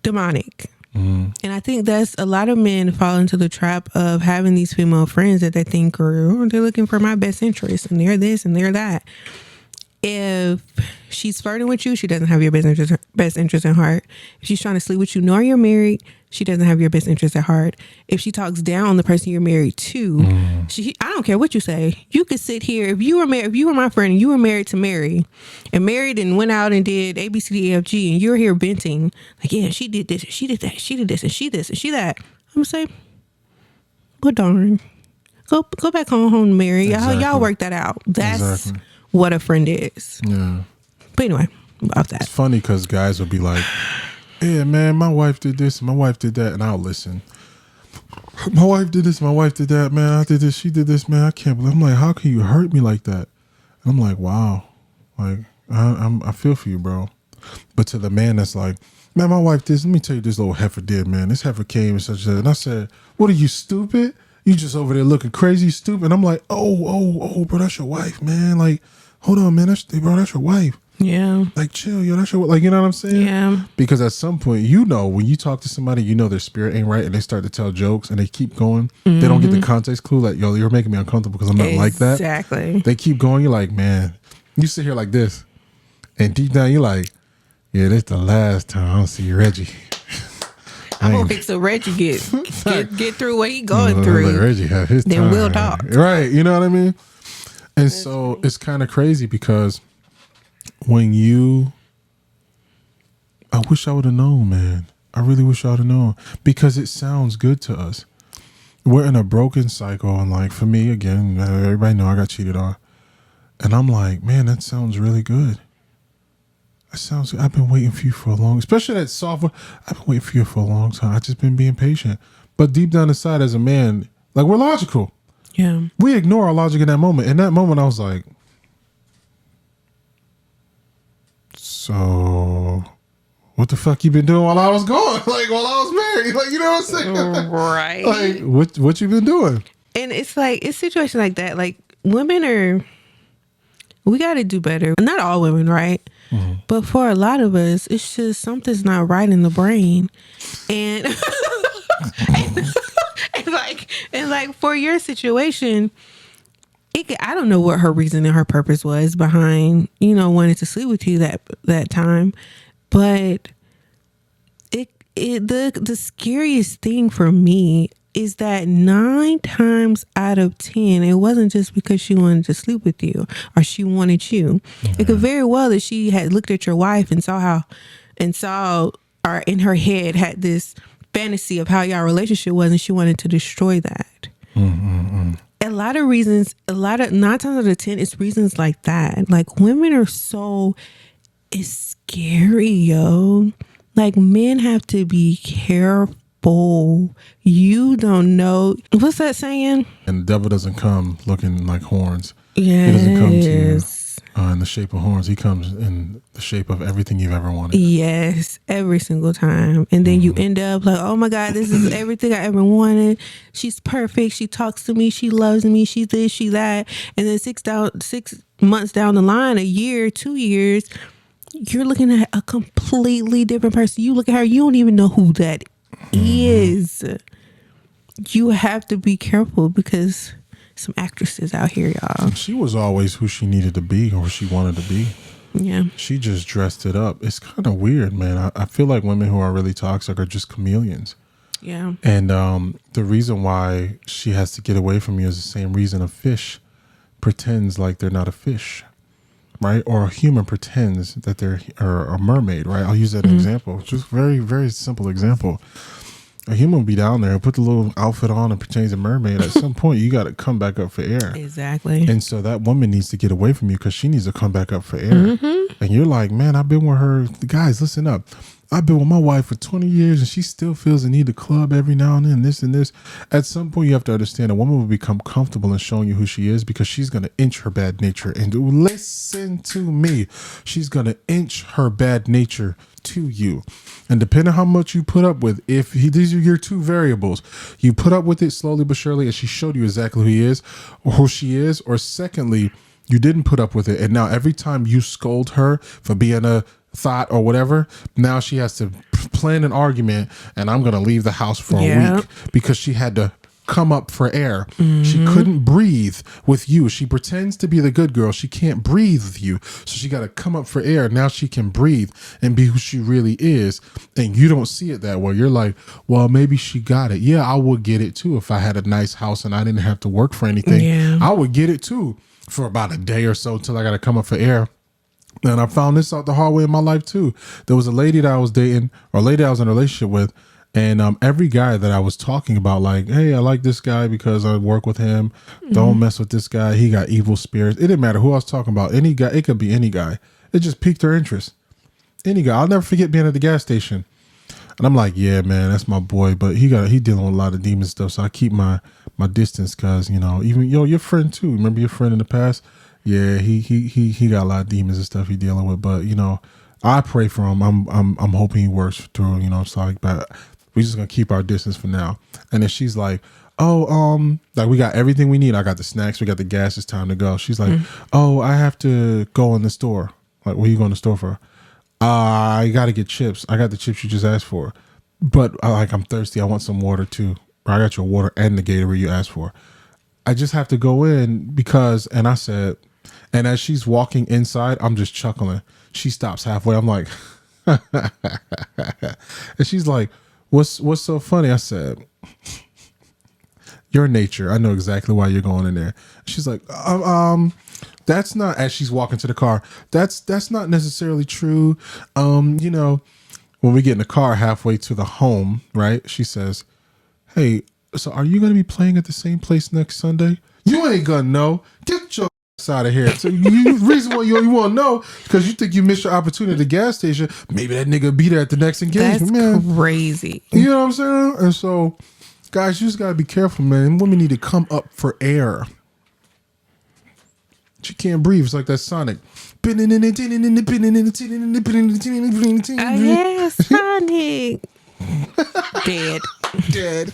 Demonic. And I think that's a lot of men fall into the trap of having these female friends that they think are, they're looking for my best interest and they're this and they're that. If she's flirting with you, she doesn't have your best interest at heart. If she's trying to sleep with you, knowing you're married, she doesn't have your best interest at heart. If she talks down on the person you're married to, I don't care what you say. You could sit here, if you were my friend and you were married to Mary, and married and went out and did A, B, C, D, E, F, G, and you're here venting, like, yeah, she did this, she did that, she did this, and she this, and she that. I'm gonna say, well, darn. Go back home to Mary. Exactly. Y'all work that out. That's what a friend is. Yeah. But anyway, about that. It's funny because guys will be like, yeah, man, my wife did this, my wife did that, and I'll listen. My wife did this, my wife did that, man. I did this, she did this, man. I can't believe. I'm like, how can you hurt me like that? And I'm like, wow, like I feel for you, bro. But to the man that's like, man, my wife did. Let me tell you, this little heifer did, man. This heifer came and such and I said, what are you, stupid? You just over there looking crazy, stupid. And I'm like, oh, bro, that's your wife, man. Like, hold on, man, that's your wife. Yeah. Like, chill, yo, that's your, like, you know what I'm saying? Yeah. Because at some point, when you talk to somebody, their spirit ain't right, and they start to tell jokes and they keep going. They don't get the context clue. Like, yo, you're making me uncomfortable because I'm not like that. Exactly. They keep going. You're like, man, you sit here like this, and deep down you're like, yeah, this the last time I don't see Reggie. I'm gonna wait till Reggie get through what he going through. Let Reggie have his time. Then we'll talk. Right. You know what I mean? And so it's kind of crazy because I wish I would have known, man. I really wish I would have known, because it sounds good to us. We're in a broken cycle, and like for me, again, everybody know I got cheated on, and I'm like, man, that sounds really good. That sounds good. I've been waiting for you for a long, especially that software. I've been waiting for you for a long time. I've just been being patient. But deep down inside, as a man, like, we're logical. Yeah. We ignore our logic in that moment. In that moment, I was like, so what the fuck you been doing while I was gone? Like, while I was married? Like, you know what I'm saying? Right. Like, what you been doing? And it's like, it's situations like that. Like, we got to do better. Not all women, right? Mm-hmm. But for a lot of us, it's just something's not right in the brain. And and like for your situation, I don't know what her reason and her purpose was behind, wanting to sleep with you that time. But the scariest thing for me is that 9 times out of 10, it wasn't just because she wanted to sleep with you or she wanted you. Mm-hmm. It could very well that she had looked at your wife and saw or in her head had this fantasy of how your relationship was, and she wanted to destroy that. Mm-hmm. A lot of reasons, 9 times out of 10, it's reasons like that. Like, women are it's scary, yo. Like, men have to be careful. You don't know. What's that saying? And the devil doesn't come looking like horns. Yes. He doesn't come to you in the shape of horns. He comes in the shape of everything you've ever wanted. Yes, every single time. And then you end up like, oh my God, this is everything I ever wanted. She's perfect. She talks to me. She loves me. She's this, she that. And then 6 months down the line, a year, 2 years, you're looking at a completely different person. You look at her, you don't even know who that is. You have to be careful because some actresses out here, y'all. She was always who she needed to be or who she wanted to be. Yeah. She just dressed it up. It's kind of weird, man. I feel like women who are really toxic are just chameleons. Yeah. And the reason why she has to get away from you is the same reason a fish pretends like they're not a fish, right? Or a human pretends that they're or a mermaid, right? I'll use that example. Just very, very simple example. A human will be down there, put the little outfit on and pretend he's a mermaid. At some point, you got to come back up for air. Exactly. And so that woman needs to get away from you because she needs to come back up for air. And you're like, man, I've been with her. Guys, listen up. I've been with my wife for 20 years and she still feels the need to club every now and then, this and this. At some point, you have to understand a woman will become comfortable in showing you who she is because she's going to inch her bad nature. And listen to me. She's going to inch her bad nature to you. And depending on how much you put up with, these are your two variables, you put up with it slowly but surely and she showed you exactly who he is or who she is, or secondly, you didn't put up with it. And now every time you scold her for being a thought or whatever, now she has to plan an argument and I'm going to leave the house for a week because she had to come up for air. She couldn't breathe with you. She pretends to be the good girl. She can't breathe with you. So she got to come up for air. Now she can breathe and be who she really is. And you don't see it that way. You're like, well, maybe she got it. Yeah, I would get it too. If I had a nice house and I didn't have to work for anything, I would get it too for about a day or so till I got to come up for air. And I found this out the hard way in my life too. There was a lady that I was dating, or a lady I was in a relationship with, and every guy that I was talking about, like, hey, I like this guy because I work with him. Don't mess with this guy. He got evil spirits. It didn't matter who I was talking about. Any guy, it could be any guy. It just piqued her interest. Any guy. I'll never forget being at the gas station. And I'm like, yeah, man, that's my boy. But he dealing with a lot of demon stuff. So I keep my distance because, even your friend too. Remember your friend in the past? Yeah, he got a lot of demons and stuff he dealing with, but I pray for him. I'm hoping he works through. It's like, but we're just gonna keep our distance for now. And then she's like, oh, like we got everything we need. I got the snacks, we got the gas. It's time to go. She's like, oh, I have to go in the store. Like, what are you going to the store for? I got to get chips. I got the chips you just asked for, but I'm thirsty. I want some water too. I got your water and the Gatorade you asked for. I just have to go in because, and I said. And as she's walking inside, I'm just chuckling. She stops halfway. I'm like, and she's like, what's so funny? I said, your nature. I know exactly why you're going in there. She's like, that's not, as she's walking to the car, that's not necessarily true. When we get in the car halfway to the home, right? She says, hey, so are you going to be playing at the same place next Sunday? You ain't going to know. Get your out of here. So the reason why you want to know because you think you missed your opportunity at the gas station. Maybe that nigga be there at the next engagement. That's man, crazy. You know what I'm saying? And so, guys, you just gotta be careful, man. Women need to come up for air. She can't breathe. It's like that Sonic. Oh yeah, Sonic. Dead.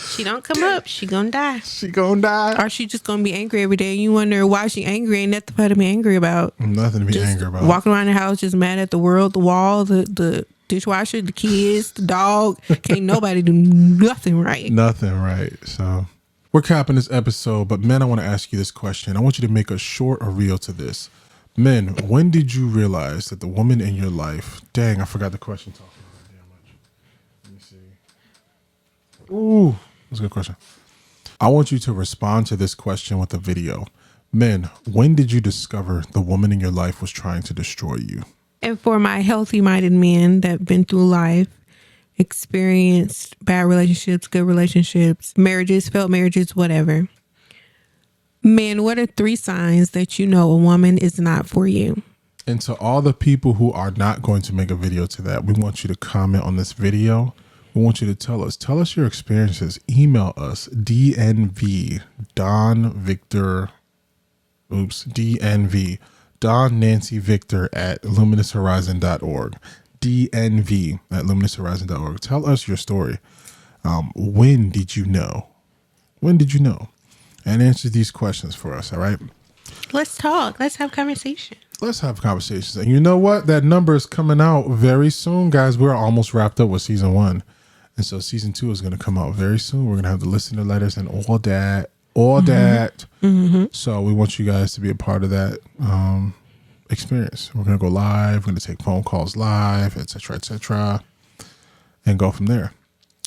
She don't come up, she gonna die. She gonna die. Or she just gonna be angry every day. You wonder why she angry. Ain't nothing for her to be angry about. Nothing to be just angry about. Walking around the house just mad at the world, the wall, the dishwasher, the kids, the dog. Can't nobody do nothing right. Nothing right. So we're capping this episode, but men, I want to ask you this question. I want you to make a short or real to this. Men, when did you realize that the woman in your life, dang, I forgot the question talking about damn much. Let me see. Ooh. That's a good question. I want you to respond to this question with a video. Men, when did you discover the woman in your life was trying to destroy you? And for my healthy-minded men that have been through life, experienced bad relationships, good relationships, marriages, failed marriages, whatever. Men, what are 3 signs that you know a woman is not for you? And to all the people who are not going to make a video to that, we want you to comment on this video. We want you to tell us your experiences. Email us DNV Don Nancy Victor at luminoushorizon.org. DNV at luminoushorizon.org. Tell us your story. When did you know? And answer these questions for us. All right. Let's talk. Let's have conversation. Let's have conversations. And you know what? That number is coming out very soon, guys. We're almost wrapped up with season 1. And so season 2 is going to come out very soon. We're going to have the listener letters and all that. Mm-hmm. So we want you guys to be a part of that. experience. We're going to go live. We're going to take phone calls live, etc., and go from there.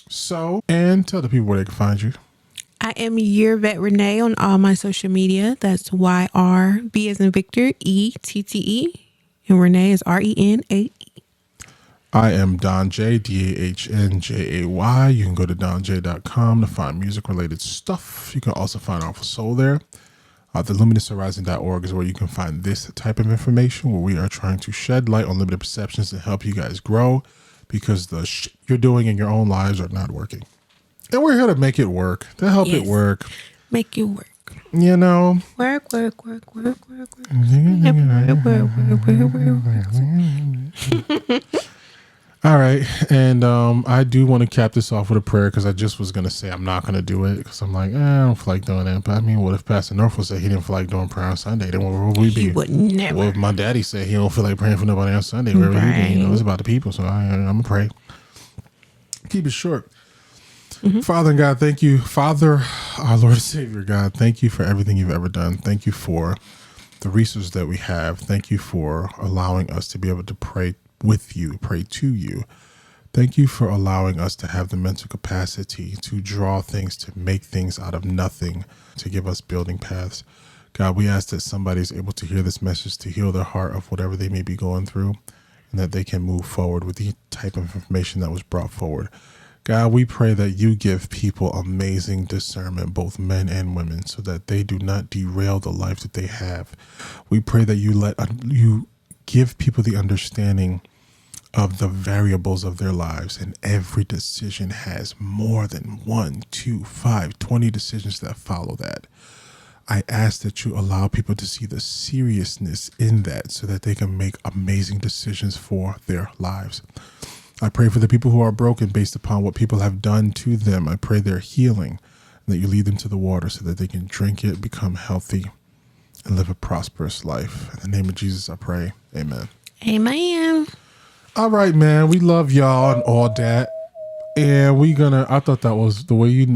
So, and tell the people where they can find you. I am your vet Renee on all my social media. That's YRV as in Victor, ETTE. And Renee is RENAE. I am Dahn J, DAHNJAY. You can go to DahnJ.com to find music related stuff. You can also find Awful Soul there. TheLuminousHorizon.org is where you can find this type of information, where we are trying to shed light on limited perceptions and help you guys grow, because the shit you're doing in your own lives are not working. And we're here to make it work, to help it work. Make it work. You know? Work. All right. And I do want to cap this off with a prayer, because I just was going to say I'm not going to do it, because I'm like, I don't feel like doing that. But I mean, what if Pastor Norfolk said he didn't feel like doing prayer on Sunday? Then where would we be? He would never. What if my daddy said he don't feel like praying for nobody on Sunday? Where would he be? You know, it's about the people. So I'm going to pray. Keep it short. Mm-hmm. Father and God, thank you. Father, our Lord and Savior, God, thank you for everything you've ever done. Thank you for the resources that we have. Thank you for allowing us to be able to pray with you, pray to you. Thank you for allowing us to have the mental capacity to draw things, to make things out of nothing, to give us building paths. God, we ask that somebody is able to hear this message, to heal their heart of whatever they may be going through, and that they can move forward with the type of information that was brought forward. God, we pray that you give people amazing discernment, both men and women, so that they do not derail the life that they have. We pray that you give people the understanding of the variables of their lives, and every decision has more than 1, 2, 5, 20 decisions that follow that. I ask that you allow people to see the seriousness in that, so that they can make amazing decisions for their lives. I pray for the people who are broken based upon what people have done to them. I pray their healing, and that you lead them to the water so that they can drink it, become healthy, and live a prosperous life. In the name of Jesus, I pray. Amen. Amen. All right, man. We love y'all and all that. And I thought that was the way you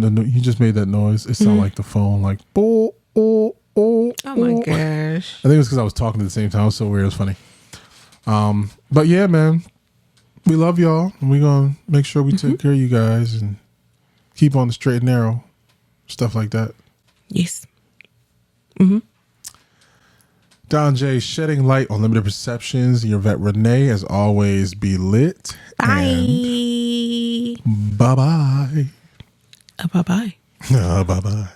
just made that noise. It sounded like the phone, like, oh, oh, oh. Oh my gosh. I think it's because I was talking at the same time. It was so weird. It was funny. But yeah, man. We love y'all, and we're going to make sure we take care of you guys and keep on the straight and narrow, stuff like that. Yes. Dahn J, shedding light on limited perceptions. Your vet Renee, as always, be lit. Bye. Bye-bye. Bye-bye. Bye-bye.